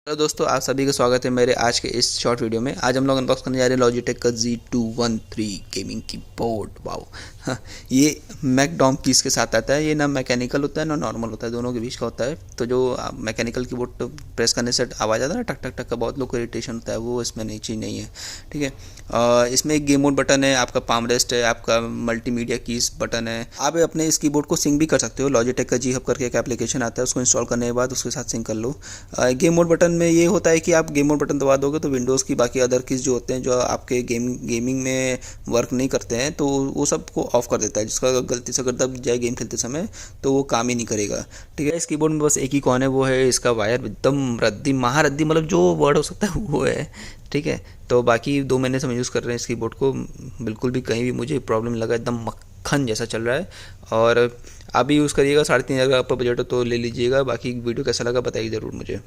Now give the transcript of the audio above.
Hello दोस्तों, आप सभी का स्वागत है मेरे आज के इस शॉर्ट वीडियो में। आज हम लोग अनबॉक्स करने जा रहे हैं लॉजिटेक का G213 गेमिंग कीबोर्ड। वाओ, हाँ, ये मैकडॉम कीज के साथ आता है। ये ना मैकेनिकल होता है ना नॉर्मल होता है, दोनों के बीच का होता है। तो जो मैकेनिकल कीबोर्ड तो प्रेस करने से आवाज़ आता है ना, टक टक टक का, बहुत लोग को इरिटेशन होता है, वो इसमें नहीं चीज़ नहीं है। ठीक है, इसमें एक गेम मोड बटन है, आपका पाम रेस्ट है, आपका मल्टीमीडिया कीज बटन है। आप अपने इस कीबोर्ड को सिंक भी कर सकते हो। लॉजिटेक का जी हब करके एक एप्लीकेशन आता है, उसको इंस्टॉल करने के बाद उसके साथ सिंक कर लो। गेम मोड बटन में ये होता है कि आप गेम मोड बटन दबा दोगे तो विंडोज़ की बाकी अदर कीज जो होते हैं, जो आपके गेमिंग में वर्क नहीं करते हैं, तो वो सब को ऑफ कर देता है। जिसका गलती से अगर दब जाए गेम खेलते समय तो वो काम ही नहीं करेगा। ठीक है, इस कीबोर्ड में बस एक ही कॉन है, वो है इसका वायर एकदम रद्दी महारद्दी, मतलब जो वर्ड हो सकता है वो है। ठीक है, तो बाकी 2 महीने से हम यूज़ कर रहे हैं इस कीबोर्ड को, बिल्कुल भी कहीं भी मुझे प्रॉब्लम लगा, एकदम मक्खन जैसा चल रहा है। और आप भी यूज़ करिएगा, 3,500 का आपका बजट हो तो ले लीजिएगा। बाकी वीडियो कैसा लगा बताइए ज़रूर मुझे।